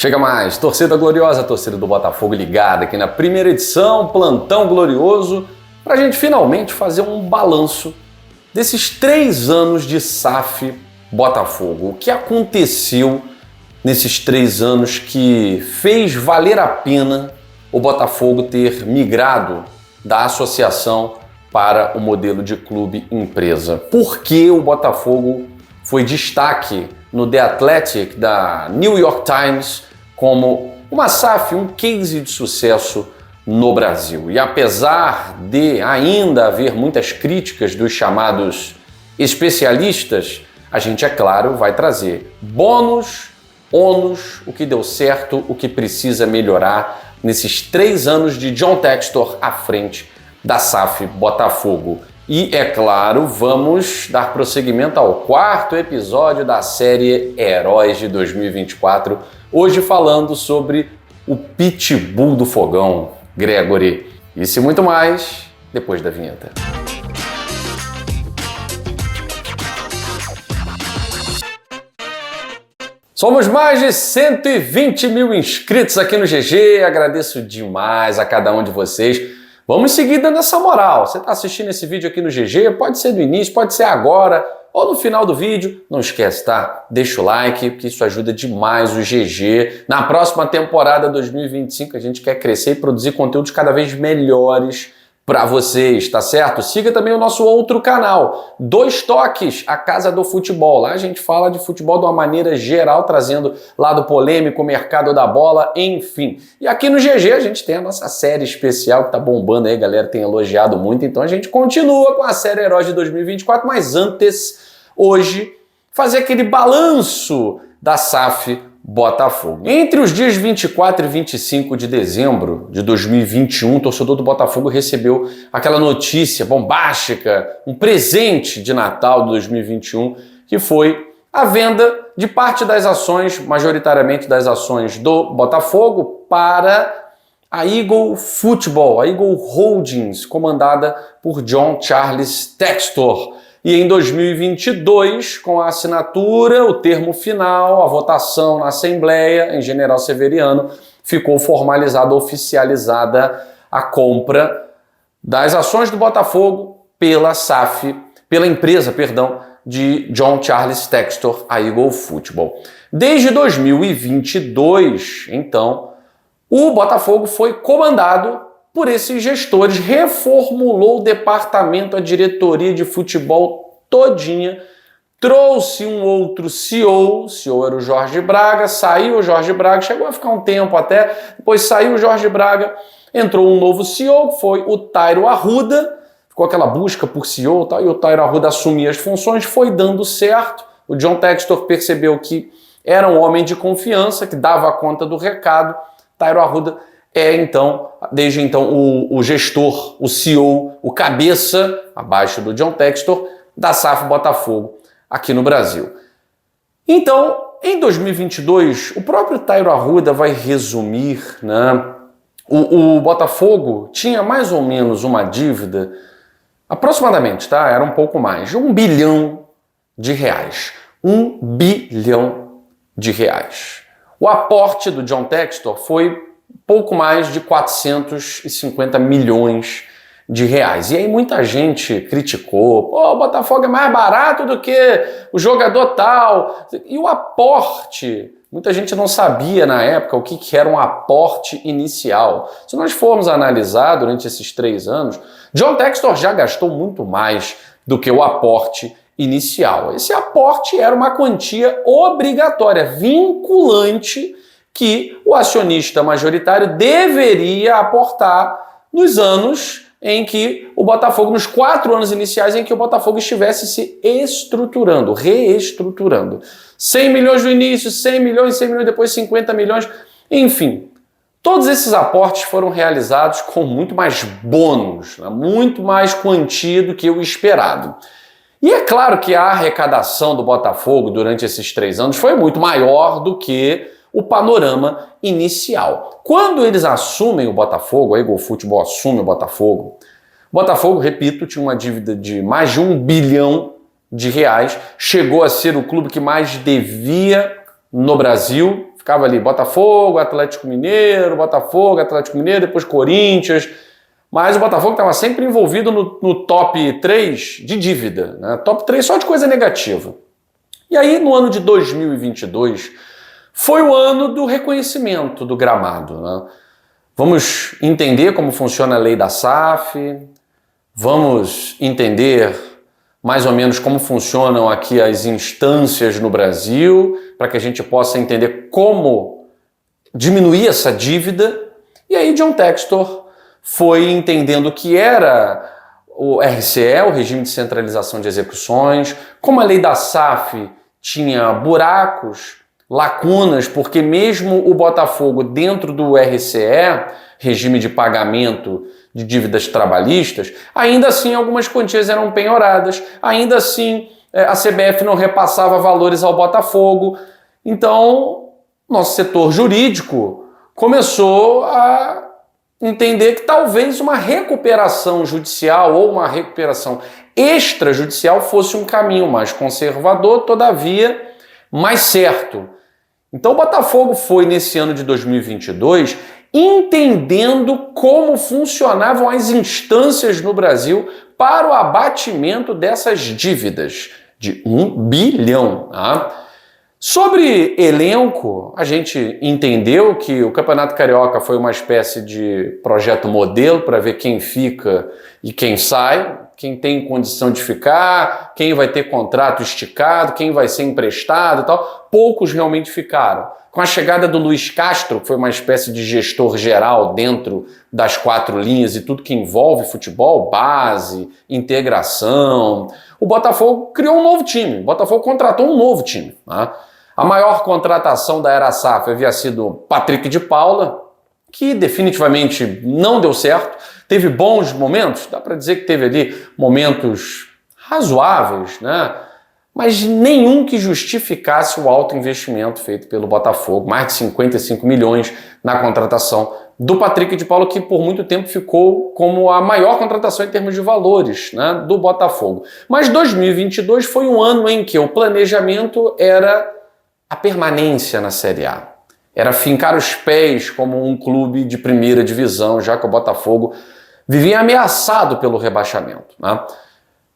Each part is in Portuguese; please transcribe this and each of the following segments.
Chega mais, torcida gloriosa, torcida do Botafogo ligada aqui na primeira edição, Plantão Glorioso, para a gente finalmente fazer um balanço desses 3 anos de SAF Botafogo. O que aconteceu nesses 3 anos que fez valer a pena o Botafogo ter migrado da associação para o modelo de clube-empresa? Por que o Botafogo foi destaque no The Athletic da New York Times como uma SAF, um case de sucesso no Brasil? E apesar de ainda haver muitas críticas dos chamados especialistas, a gente, é claro, vai trazer bônus, ônus, o que deu certo, o que precisa melhorar nesses 3 anos de John Textor à frente da SAF Botafogo. E, é claro, vamos dar prosseguimento ao 4º episódio da série Heróis de 2024, hoje falando sobre o Pitbull do Fogão, Gregory. Isso e muito mais depois da vinheta. Somos mais de 120 mil inscritos aqui no GG, agradeço demais a cada um de vocês. Vamos seguir dando essa moral. Você está assistindo esse vídeo aqui no GG, pode ser do início, pode ser agora ou no final do vídeo. Não esquece, tá? Deixa o like, porque isso ajuda demais o GG. Na próxima temporada 2025 a gente quer crescer e produzir conteúdos cada vez melhores para vocês, tá certo? Siga também o nosso outro canal, Dois Toques, a Casa do Futebol. Lá a gente fala de futebol de uma maneira geral, trazendo lado polêmico, mercado da bola, enfim. E aqui no GG a gente tem a nossa série especial que tá bombando aí, a galera tem elogiado muito, então a gente continua com a série Heróis de 2024, mas antes, hoje, fazer aquele balanço da SAF Botafogo. Entre os dias 24 e 25 de dezembro de 2021, o torcedor do Botafogo recebeu aquela notícia bombástica, um presente de Natal de 2021, que foi a venda de parte das ações, majoritariamente das ações do Botafogo, para a Eagle Football, a Eagle Holdings, comandada por John Charles Textor. E em 2022, com a assinatura, o termo final, a votação na Assembleia, em General Severiano, ficou formalizada, oficializada a compra das ações do Botafogo pela SAF, pela empresa, de John Charles Textor, a Eagle Football. Desde 2022, então, o Botafogo foi comandado por esses gestores, reformulou o departamento, a diretoria de futebol todinha, trouxe um outro CEO, o CEO era o Jorge Braga, saiu o Jorge Braga, chegou a ficar um tempo até, depois saiu o Jorge Braga, entrou um novo CEO, que foi o Tairo Arruda, ficou aquela busca por CEO e o Tairo Arruda assumia as funções, foi dando certo, o John Textor percebeu que era um homem de confiança, que dava conta do recado, Tairo Arruda então, desde então, o gestor, o CEO, o cabeça, abaixo do John Textor, da SAF Botafogo aqui no Brasil. Então, em 2022, o próprio Tairo Arruda vai resumir, né? O Botafogo tinha mais ou menos uma dívida, aproximadamente, tá? Era um pouco mais, de R$1 bilhão. R$1 bilhão. O aporte do John Textor foi pouco mais de 450 milhões de reais. E aí muita gente criticou, o Botafogo é mais barato do que o jogador tal. E o aporte, muita gente não sabia na época o que era um aporte inicial. Se nós formos analisar durante esses 3 anos, John Textor já gastou muito mais do que o aporte inicial. Esse aporte era uma quantia obrigatória, vinculante, que o acionista majoritário deveria aportar nos anos em que o Botafogo, nos 4 anos iniciais em que o Botafogo estivesse se estruturando, reestruturando. 100 milhões no início, 100 milhões, depois 50 milhões, enfim. Todos esses aportes foram realizados com muito mais bônus, né? Muito mais quantia do que o esperado. E é claro que a arrecadação do Botafogo durante esses 3 anos foi muito maior do que o panorama inicial. Quando eles assumem o Botafogo, a Eagle Football assume o Botafogo, repito, tinha uma dívida de mais de R$1 bilhão, chegou a ser o clube que mais devia no Brasil, Ficava ali Botafogo, Atlético Mineiro, depois Corinthians. Mas o Botafogo estava sempre envolvido no top 3 de dívida, né? Top 3 só de coisa negativa. E aí, no ano de 2022, foi o ano do reconhecimento do gramado, né? Vamos entender como funciona a lei da SAF, vamos entender mais ou menos como funcionam aqui as instâncias no Brasil, para que a gente possa entender como diminuir essa dívida. E aí John Textor foi entendendo o que era o RCE, o Regime de Centralização de Execuções, como a lei da SAF tinha buracos, lacunas, porque mesmo o Botafogo dentro do RCE, Regime de Pagamento de Dívidas Trabalhistas, ainda assim algumas quantias eram penhoradas, ainda assim a CBF não repassava valores ao Botafogo. Então, nosso setor jurídico começou a entender que talvez uma recuperação judicial ou uma recuperação extrajudicial fosse um caminho mais conservador, todavia mais certo. Então o Botafogo foi, nesse ano de 2022, entendendo como funcionavam as instâncias no Brasil para o abatimento dessas dívidas de 1 bilhão. Tá? Sobre elenco, a gente entendeu que o Campeonato Carioca foi uma espécie de projeto modelo para ver quem fica e quem sai, quem tem condição de ficar, quem vai ter contrato esticado, quem vai ser emprestado e tal. Poucos realmente ficaram. Com a chegada do Luiz Castro, que foi uma espécie de gestor geral dentro das 4 linhas e tudo que envolve futebol, base, integração, o Botafogo criou um novo time. O Botafogo contratou um novo time. Tá? A maior contratação da era SAF havia sido Patrick de Paula, que definitivamente não deu certo. Teve bons momentos, dá para dizer que teve ali momentos razoáveis, né? Mas nenhum que justificasse o alto investimento feito pelo Botafogo, mais de 55 milhões na contratação do Patrick de Paula, que por muito tempo ficou como a maior contratação em termos de valores, né, do Botafogo. Mas 2022 foi um ano em que o planejamento era a permanência na Série A. Era fincar os pés como um clube de primeira divisão, já que o Botafogo vivia ameaçado pelo rebaixamento, né?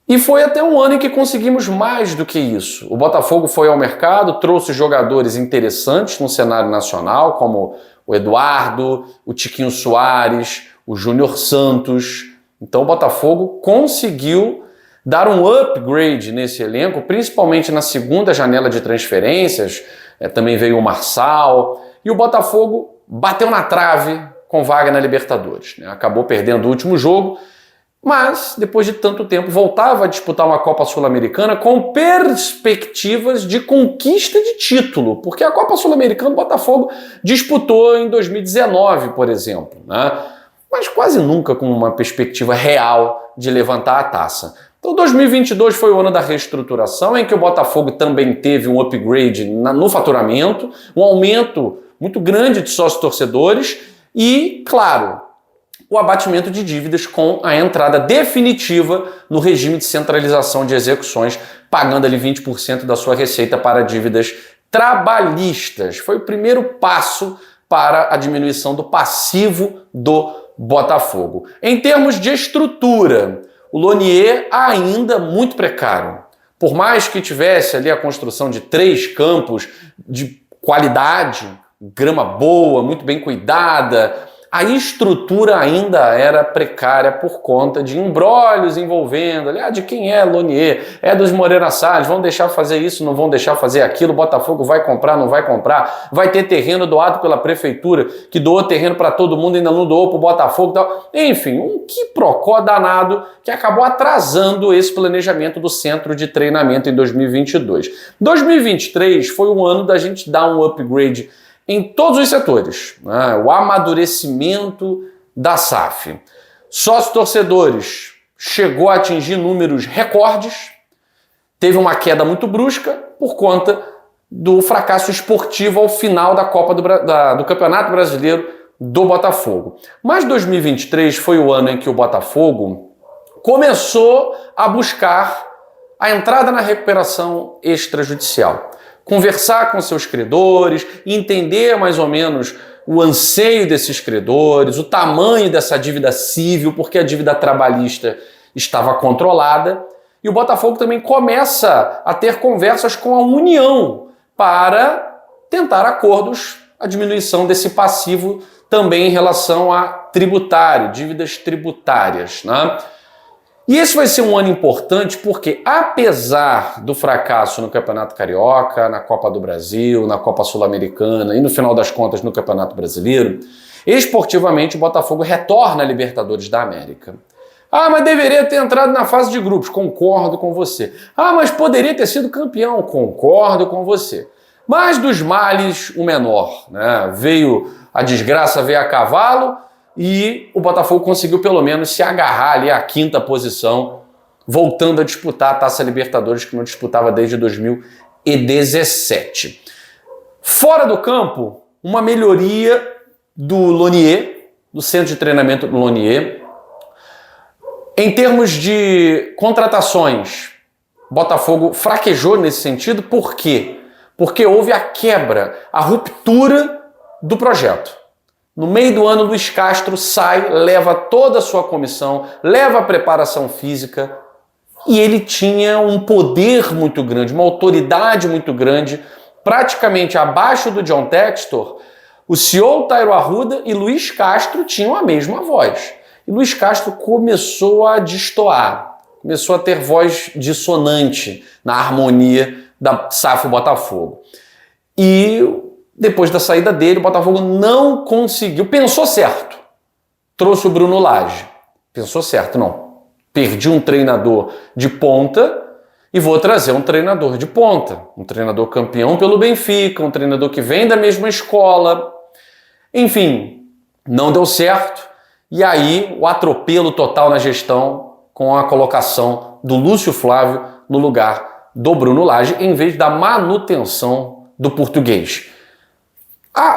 E foi até um ano em que conseguimos mais do que isso. O Botafogo foi ao mercado, trouxe jogadores interessantes no cenário nacional, como o Eduardo, o Tiquinho Soares, o Júnior Santos. Então o Botafogo conseguiu dar um upgrade nesse elenco, principalmente na segunda janela de transferências. Também veio o Marçal. E o Botafogo bateu na trave com vaga na Libertadores, né? Acabou perdendo o último jogo, mas depois de tanto tempo voltava a disputar uma Copa Sul-Americana com perspectivas de conquista de título, porque a Copa Sul-Americana o Botafogo disputou em 2019, por exemplo, né? Mas quase nunca com uma perspectiva real de levantar a taça. Então 2022 foi o ano da reestruturação, em que o Botafogo também teve um upgrade no faturamento, um aumento muito grande de sócios-torcedores e, claro, o abatimento de dívidas com a entrada definitiva no regime de centralização de execuções, pagando ali 20% da sua receita para dívidas trabalhistas. Foi o primeiro passo para a diminuição do passivo do Botafogo. Em termos de estrutura, o Lonier ainda muito precário. Por mais que tivesse ali a construção de 3 campos de qualidade, grama boa, muito bem cuidada, a estrutura ainda era precária por conta de imbróglios envolvendo, de quem é Lonier, é dos Moreira Salles, vão deixar fazer isso, não vão deixar fazer aquilo, o Botafogo vai comprar, não vai comprar, vai ter terreno doado pela prefeitura, que doou terreno para todo mundo e ainda não doou para o Botafogo e tal. Enfim, um quiprocó danado que acabou atrasando esse planejamento do centro de treinamento em 2022. 2023 foi o ano da gente dar um upgrade em todos os setores, né? O amadurecimento da SAF. Sócios-torcedores chegou a atingir números recordes, teve uma queda muito brusca por conta do fracasso esportivo ao final da Copa do Campeonato Brasileiro do Botafogo. Mas 2023 foi o ano em que o Botafogo começou a buscar a entrada na recuperação extrajudicial. conversar com seus credores, entender mais ou menos o anseio desses credores, o tamanho dessa dívida civil, porque a dívida trabalhista estava controlada. E o Botafogo também começa a ter conversas com a União para tentar acordos, a diminuição desse passivo também em relação a tributário, dívidas tributárias, né? E esse vai ser um ano importante porque, apesar do fracasso no Campeonato Carioca, na Copa do Brasil, na Copa Sul-Americana e, no final das contas, no Campeonato Brasileiro, esportivamente o Botafogo retorna à Libertadores da América. Ah, mas deveria ter entrado na fase de grupos. Concordo com você. Ah, mas poderia ter sido campeão. Concordo com você. Mas dos males, o menor, né? A desgraça veio a cavalo e o Botafogo conseguiu pelo menos se agarrar ali à 5ª posição, voltando a disputar a Taça Libertadores, que não disputava desde 2017. Fora do campo, uma melhoria do Lonier, do centro de treinamento do Lonier. Em termos de contratações, o Botafogo fraquejou nesse sentido. Por quê? Porque houve a quebra, a ruptura do projeto. No meio do ano, Luiz Castro sai, leva toda a sua comissão, leva a preparação física e ele tinha um poder muito grande, uma autoridade muito grande, praticamente abaixo do John Textor. O CEO Tairo Arruda e Luiz Castro tinham a mesma voz. E Luiz Castro começou a destoar, começou a ter voz dissonante na harmonia da SAF Botafogo. E depois da saída dele, o Botafogo não conseguiu, pensou certo, trouxe o Bruno Lage, pensou certo, não, perdi um treinador de ponta e vou trazer um treinador de ponta, um treinador campeão pelo Benfica, um treinador que vem da mesma escola, enfim, não deu certo, e aí o atropelo total na gestão com a colocação do Lúcio Flávio no lugar do Bruno Lage, em vez da manutenção do português.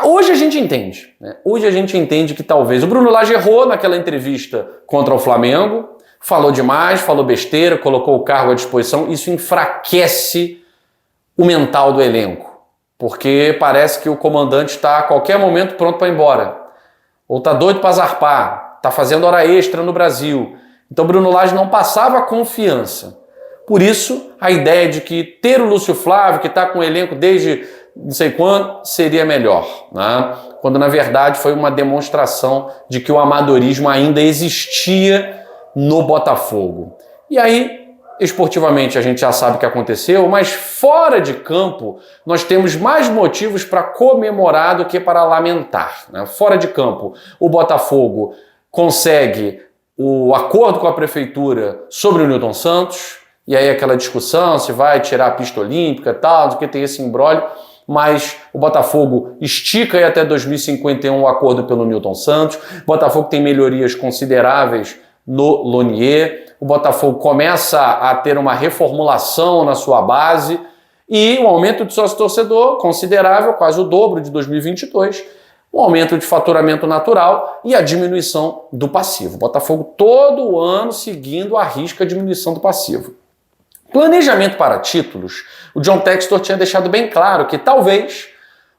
Hoje a gente entende, né? Hoje a gente entende que talvez o Bruno Lage errou naquela entrevista contra o Flamengo, falou demais, falou besteira, colocou o cargo à disposição. Isso enfraquece o mental do elenco, porque parece que o comandante está a qualquer momento pronto para ir embora, ou está doido para zarpar, está fazendo hora extra no Brasil. Então o Bruno Lage não passava confiança. Por isso, a ideia de que ter o Lúcio Flávio, que está com o elenco desde não sei quando, seria melhor, né? Quando na verdade foi uma demonstração de que o amadorismo ainda existia no Botafogo. E aí, esportivamente, a gente já sabe o que aconteceu, mas fora de campo nós temos mais motivos para comemorar do que para lamentar, né? Fora de campo, o Botafogo consegue o acordo com a prefeitura sobre o Newton Santos, e aí aquela discussão se vai tirar a pista olímpica e tal, do que tem esse imbróglio. Mas o Botafogo estica aí até 2051 o acordo pelo Newton Santos. O Botafogo tem melhorias consideráveis no Lonier. O Botafogo começa a ter uma reformulação na sua base e um aumento de sócio-torcedor considerável, quase o dobro de 2022. Um aumento de faturamento natural e a diminuição do passivo. O Botafogo todo ano seguindo à risca a diminuição do passivo. Planejamento para títulos, o John Textor tinha deixado bem claro que talvez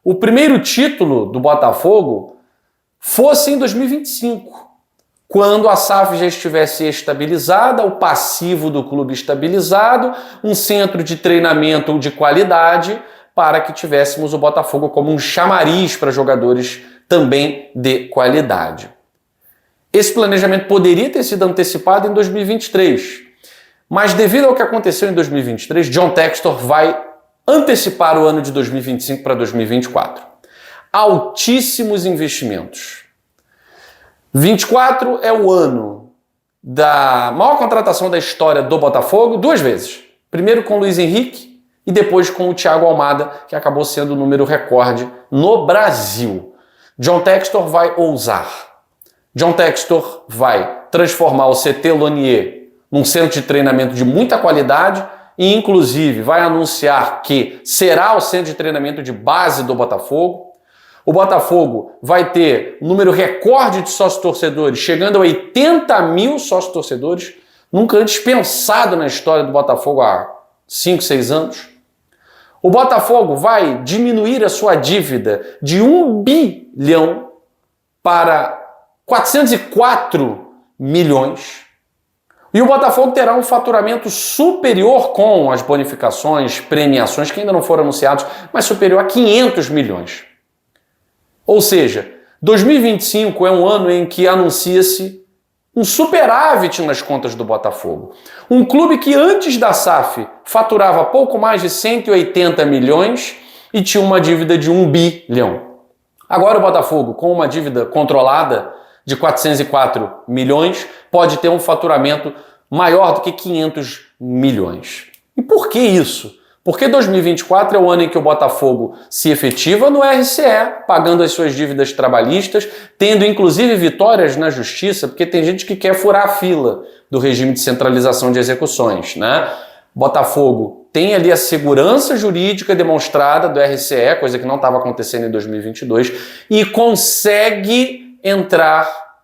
o primeiro título do Botafogo fosse em 2025, quando a SAF já estivesse estabilizada, o passivo do clube estabilizado, um centro de treinamento de qualidade, para que tivéssemos o Botafogo como um chamariz para jogadores também de qualidade. Esse planejamento poderia ter sido antecipado em 2023, mas devido ao que aconteceu em 2023, John Textor vai antecipar o ano de 2025 para 2024. Altíssimos investimentos. 24 é o ano da maior contratação da história do Botafogo, 2 vezes. Primeiro com o Luiz Henrique e depois com o Thiago Almada, que acabou sendo o número recorde no Brasil. John Textor vai ousar. John Textor vai transformar o CT Lonier num centro de treinamento de muita qualidade e, inclusive, vai anunciar que será o centro de treinamento de base do Botafogo. O Botafogo vai ter um número recorde de sócios-torcedores, chegando a 80 mil sócios-torcedores, nunca antes pensado na história do Botafogo há 5, 6 anos. O Botafogo vai diminuir a sua dívida de 1 bilhão para 404 milhões. E o Botafogo terá um faturamento superior com as bonificações, premiações que ainda não foram anunciados, mas superior a 500 milhões. Ou seja, 2025 é um ano em que anuncia-se um superávit nas contas do Botafogo. Um clube que antes da SAF faturava pouco mais de 180 milhões e tinha uma dívida de 1 bilhão. Agora o Botafogo, com uma dívida controlada de 404 milhões, pode ter um faturamento maior do que 500 milhões. E por que isso? Porque 2024 é o ano em que o Botafogo se efetiva no RCE, pagando as suas dívidas trabalhistas, tendo inclusive vitórias na justiça, porque tem gente que quer furar a fila do regime de centralização de execuções, né? Botafogo tem ali a segurança jurídica demonstrada do RCE, coisa que não estava acontecendo em 2022, e consegue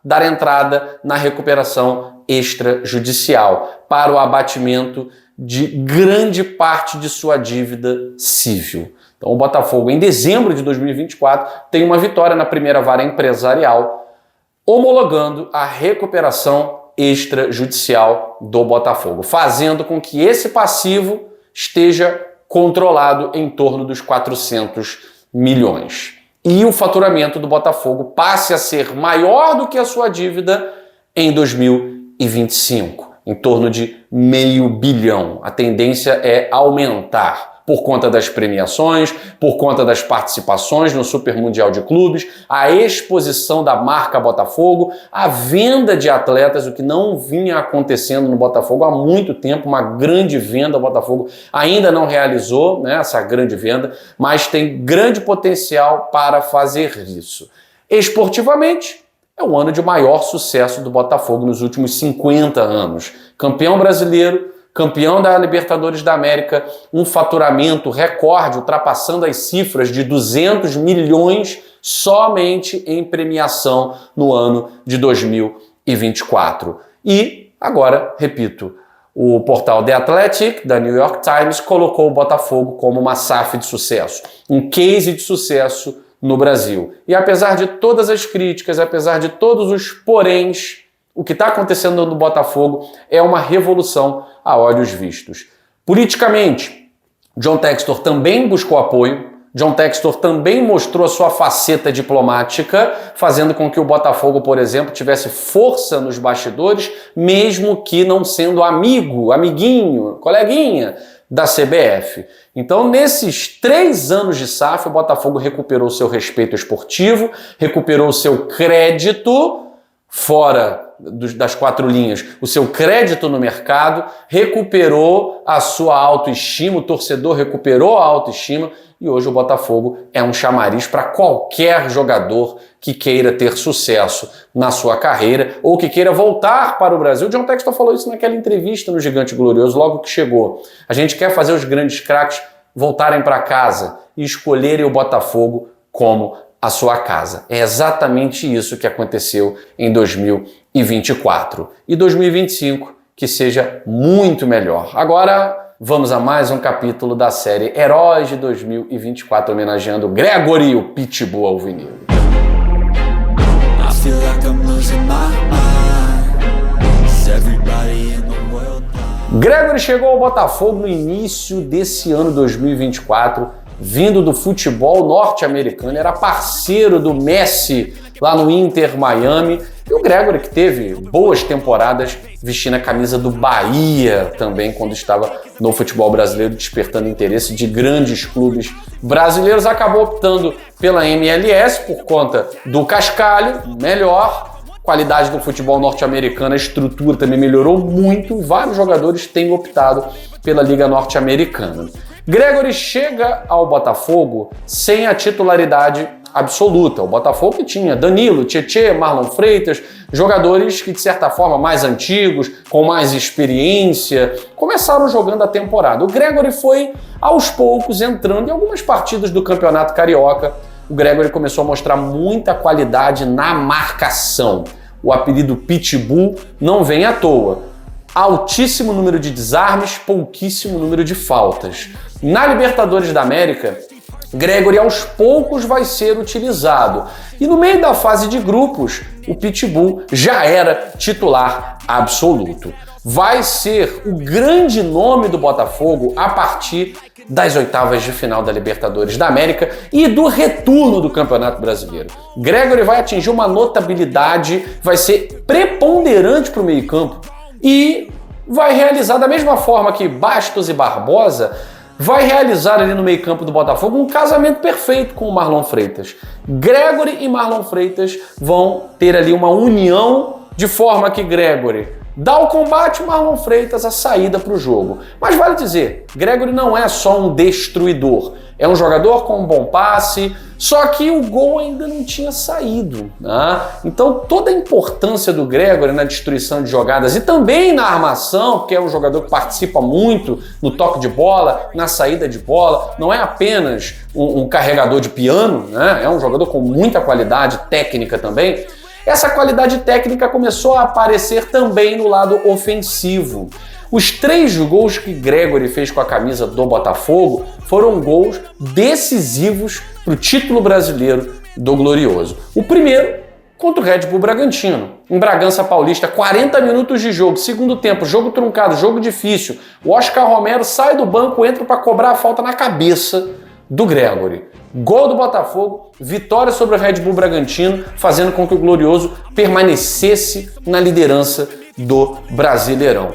dar entrada na recuperação extrajudicial para o abatimento de grande parte de sua dívida civil. Então o Botafogo, em dezembro de 2024, tem uma vitória na primeira vara empresarial, homologando a recuperação extrajudicial do Botafogo, fazendo com que esse passivo esteja controlado em torno dos 400 milhões. E o faturamento do Botafogo passe a ser maior do que a sua dívida em 2025. Em torno de meio bilhão. A tendência é aumentar por conta das premiações, por conta das participações no Super Mundial de Clubes, a exposição da marca Botafogo, a venda de atletas, o que não vinha acontecendo no Botafogo há muito tempo, uma grande venda. O Botafogo ainda não realizou, né, essa grande venda, mas tem grande potencial para fazer isso. Esportivamente, é o ano de maior sucesso do Botafogo nos últimos 50 anos. Campeão brasileiro, campeão da Libertadores da América, um faturamento recorde, ultrapassando as cifras de 200 milhões somente em premiação no ano de 2024. E, agora, repito, o portal The Athletic, da New York Times, colocou o Botafogo como uma SAF de sucesso, um case de sucesso no Brasil. E apesar de todas as críticas, apesar de todos os poréns, o que está acontecendo no Botafogo é uma revolução a olhos vistos. Politicamente, John Textor também buscou apoio, John Textor também mostrou a sua faceta diplomática, fazendo com que o Botafogo, por exemplo, tivesse força nos bastidores, mesmo que não sendo amiguinho, coleguinha da CBF. Então, nesses 3 anos de SAF, o Botafogo recuperou seu respeito esportivo, recuperou seu crédito fora das 4 linhas, o seu crédito no mercado, recuperou a sua autoestima, o torcedor recuperou a autoestima e hoje o Botafogo é um chamariz para qualquer jogador que queira ter sucesso na sua carreira ou que queira voltar para o Brasil. O John Textor falou isso naquela entrevista no Gigante Glorioso, logo que chegou. A gente quer fazer os grandes craques voltarem para casa e escolherem o Botafogo como a sua casa. É exatamente isso que aconteceu em 2024. E 2025 que seja muito melhor. Agora vamos a mais um capítulo da série Heróis de 2024, homenageando Gregory, o Pitbull alvinegro. Gregory chegou ao Botafogo no início desse ano 2024, vindo do futebol norte-americano, era parceiro do Messi lá no Inter Miami. E o Gregory, que teve boas temporadas vestindo a camisa do Bahia também, quando estava no futebol brasileiro, despertando interesse de grandes clubes brasileiros, acabou optando pela MLS por conta do cascalho melhor. Qualidade do futebol norte-americano, a estrutura também melhorou muito. Vários jogadores têm optado pela Liga Norte-Americana. Gregory chega ao Botafogo sem a titularidade absoluta. O Botafogo que tinha Danilo, Tietê, Marlon Freitas, jogadores que de certa forma mais antigos, com mais experiência, começaram jogando a temporada. O Gregory foi aos poucos entrando em algumas partidas do Campeonato Carioca. O Gregory começou a mostrar muita qualidade na marcação. O apelido Pitbull não vem à toa. altíssimo número de desarmes, pouquíssimo número de faltas. Na Libertadores da América, Gregore aos poucos vai ser utilizado. E no meio da fase de grupos, o Pitbull já era titular absoluto. Vai ser o grande nome do Botafogo a partir das oitavas de final da Libertadores da América e do retorno do Campeonato Brasileiro. Gregore vai atingir uma notabilidade, vai ser preponderante para o meio-campo e vai realizar da mesma forma que Bastos e Barbosa vai realizar ali no meio-campo do Botafogo um casamento perfeito com o Marlon Freitas. Gregore e Marlon Freitas vão ter ali uma união de forma que Gregore dá o combate, Marlon Freitas a saída para o jogo. Mas vale dizer, Gregore não é só um destruidor, é um jogador com um bom passe, só que o gol ainda não tinha saído, né? Então toda a importância do Gregore na destruição de jogadas e também na armação, porque é um jogador que participa muito no toque de bola, na saída de bola, não é apenas um carregador de piano, né? É um jogador com muita qualidade técnica também. Essa qualidade técnica começou a aparecer também no lado ofensivo. Os 3 gols que Gregore fez com a camisa do Botafogo foram gols decisivos para o título brasileiro do Glorioso. O primeiro contra o Red Bull Bragantino, em Bragança Paulista, 40 minutos de jogo, segundo tempo, jogo truncado, jogo difícil. O Oscar Romero sai do banco, entra para cobrar a falta na cabeça do Gregore. Gol do Botafogo, vitória sobre o Red Bull Bragantino, fazendo com que o Glorioso permanecesse na liderança do Brasileirão.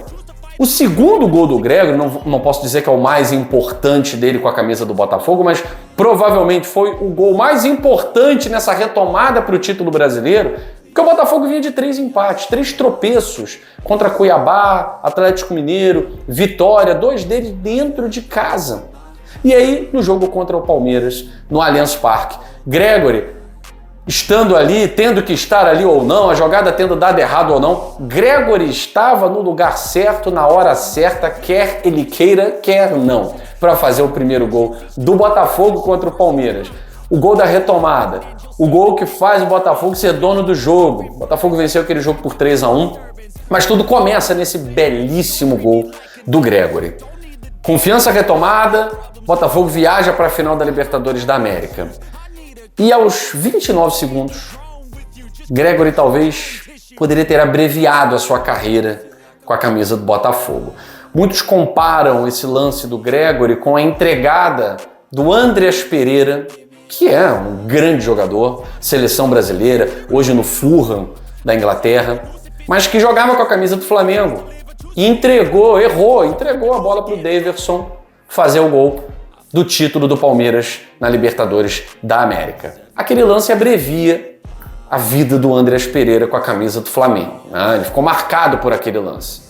O segundo gol do Gregore, não posso dizer que é o mais importante dele com a camisa do Botafogo, mas provavelmente foi o gol mais importante nessa retomada para o título brasileiro, porque o Botafogo vinha de 3 empates, 3 tropeços contra Cuiabá, Atlético Mineiro, Vitória, 2 deles dentro de casa. E aí, no jogo contra o Palmeiras, no Allianz Parque, Gregore, estando ali, tendo que estar ali ou não, a jogada tendo dado errado ou não, Gregore estava no lugar certo, na hora certa, quer ele queira, quer não, para fazer o primeiro gol do Botafogo contra o Palmeiras. O gol da retomada, o gol que faz o Botafogo ser dono do jogo. O Botafogo venceu aquele jogo por 3-1, mas tudo começa nesse belíssimo gol do Gregore. Confiança retomada, Botafogo viaja para a final da Libertadores da América. E aos 29 segundos, Gregore talvez poderia ter abreviado a sua carreira com a camisa do Botafogo. Muitos comparam esse lance do Gregore com a entregada do Andreas Pereira, que é um grande jogador, seleção brasileira, hoje no Fulham da Inglaterra, mas que jogava com a camisa do Flamengo. E entregou a bola para o Daverson fazer o gol do título do Palmeiras na Libertadores da América. Aquele lance abrevia a vida do Andreas Pereira com a camisa do Flamengo, né? Ele ficou marcado por aquele lance.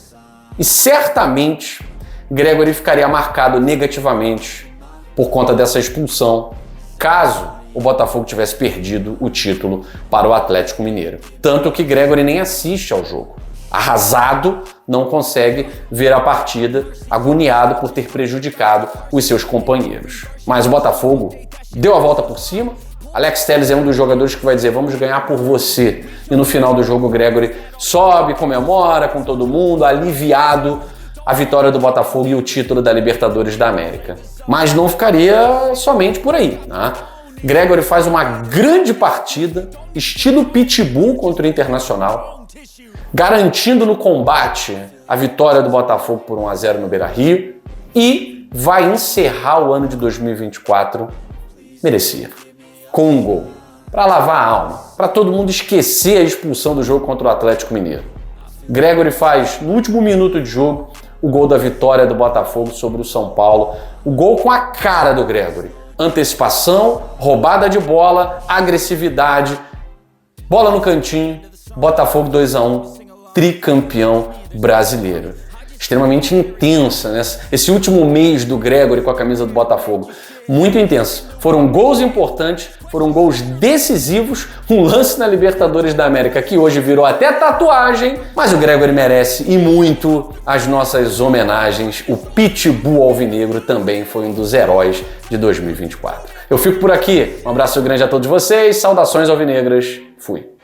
E certamente Gregore ficaria marcado negativamente por conta dessa expulsão, caso o Botafogo tivesse perdido o título para o Atlético Mineiro. Tanto que Gregore nem assiste ao jogo. Arrasado, não consegue ver a partida, agoniado por ter prejudicado os seus companheiros. Mas o Botafogo deu a volta por cima. Alex Telles é um dos jogadores que vai dizer: vamos ganhar por você. E no final do jogo o Gregore sobe, comemora com todo mundo, aliviado a vitória do Botafogo e o título da Libertadores da América. Mas não ficaria somente por aí, né? Gregore faz uma grande partida, estilo Pitbull contra o Internacional, garantindo no combate a vitória do Botafogo por 1-0 no Beira-Rio e vai encerrar o ano de 2024, merecia, com um gol, para lavar a alma, para todo mundo esquecer a expulsão do jogo contra o Atlético Mineiro. Gregore faz, no último minuto de jogo, o gol da vitória do Botafogo sobre o São Paulo, o gol com a cara do Gregore. Antecipação, roubada de bola, agressividade, bola no cantinho, Botafogo 2-1, tricampeão brasileiro. Extremamente intensa, né? Esse último mês do Gregore com a camisa do Botafogo, muito intenso. Foram gols importantes, foram gols decisivos, um lance na Libertadores da América que hoje virou até tatuagem, mas o Gregore merece e muito as nossas homenagens. O Pitbull alvinegro também foi um dos heróis de 2024. Eu fico por aqui, um abraço grande a todos vocês, saudações alvinegras, fui!